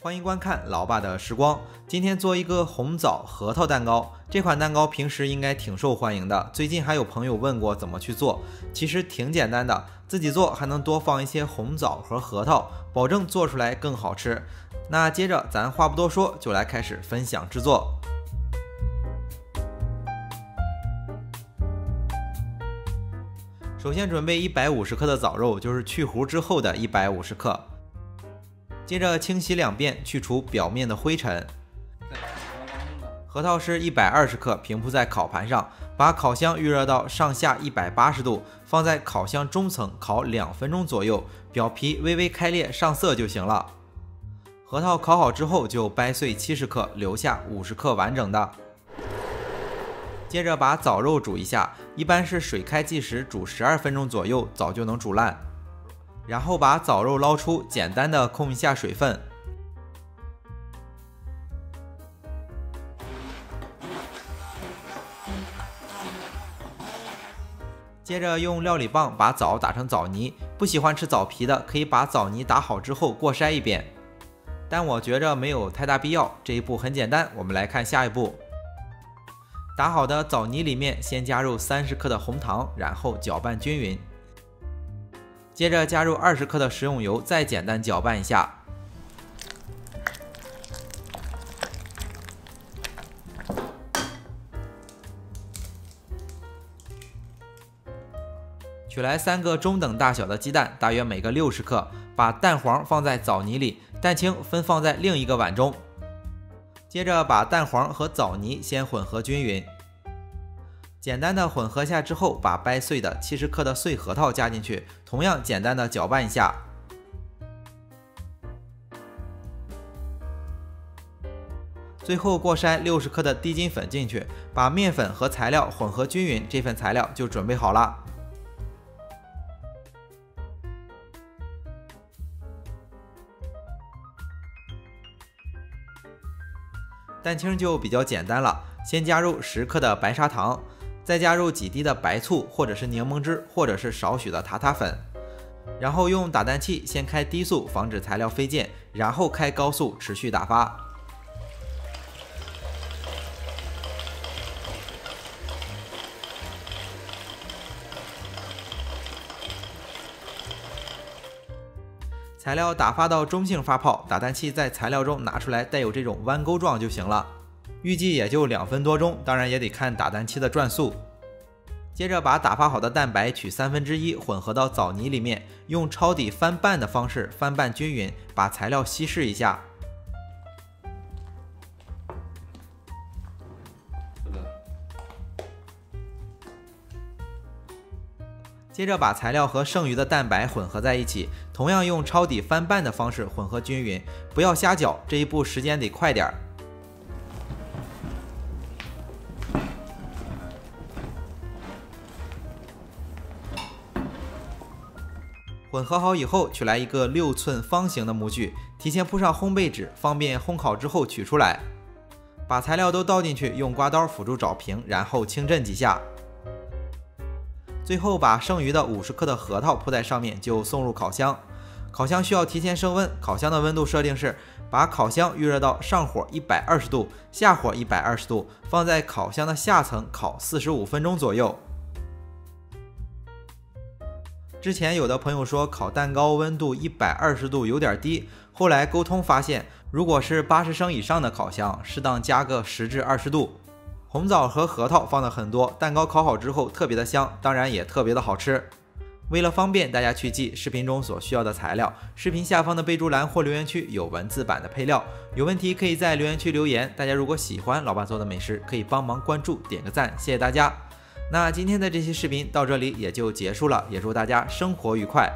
欢迎观看老爸的时光。今天做一个红枣核桃蛋糕，这款蛋糕平时应该挺受欢迎的。最近还有朋友问过怎么去做，其实挺简单的，自己做还能多放一些红枣和核桃，保证做出来更好吃。那接着咱话不多说，就来开始分享制作。首先准备150克的枣肉，就是去核之后的150克。接着清洗2遍，去除表面的灰尘。核桃是120克，平铺在烤盘上，把烤箱预热到上下180度，放在烤箱中层烤2分钟左右，表皮微微开裂上色就行了。核桃烤好之后就掰碎70克，留下50克完整的。接着把枣肉煮一下，一般是水开计时煮12分钟左右，枣就能煮烂。然后把枣肉捞出，简单的控一下水分。接着用料理棒把枣打成枣泥，不喜欢吃枣皮的可以把枣泥打好之后过筛一遍，但我觉着没有太大必要，这一步很简单。我们来看下一步。打好的枣泥里面先加入30克的红糖，然后搅拌均匀。接着加入20克的食用油，再简单搅拌一下。取来3个中等大小的鸡蛋，大约每个60克，把蛋黄放在枣泥里，蛋清分放在另一个碗中。接着把蛋黄和枣泥先混合均匀。简单的混合下之后，把掰碎的70克的碎核桃加进去，同样简单的搅拌一下。最后过筛60克的低筋粉进去，把面粉和材料混合均匀，这份材料就准备好了。蛋清就比较简单了，先加入10克的白砂糖。再加入几滴的白醋，或者是柠檬汁，或者是少许的塔塔粉，然后用打蛋器先开低速，防止材料飞溅，然后开高速持续打发。材料打发到中性发泡，打蛋器在材料中拿出来，带有这种弯钩状就行了。预计也就2分多钟，当然也得看打蛋器的转速。接着把打发好的蛋白取1/3混合到枣泥里面，用抄底翻拌的方式翻拌均匀，把材料稀释一下。接着把材料和剩余的蛋白混合在一起，同样用抄底翻拌的方式混合均匀，不要瞎搅，这一步时间得快点。混合好以后，取来一个6寸方形的模具，提前铺上烘焙纸，方便烘烤之后取出来。把材料都倒进去，用刮刀辅助找平，然后轻震几下。最后把剩余的50克的核桃铺在上面，就送入烤箱。烤箱需要提前升温，烤箱的温度设定是把烤箱预热到上火120度，下火120度，放在烤箱的下层烤45分钟左右。之前有的朋友说烤蛋糕温度120度有点低，后来沟通发现，如果是80升以上的烤箱，适当加个10至20度。红枣和核桃放的很多，蛋糕烤好之后特别的香，当然也特别的好吃。为了方便大家去记视频中所需要的材料，视频下方的备注栏或留言区有文字版的配料，有问题可以在留言区留言。大家如果喜欢老爸做的美食，可以帮忙关注点个赞，谢谢大家。那今天的这期视频到这里也就结束了，也祝大家生活愉快。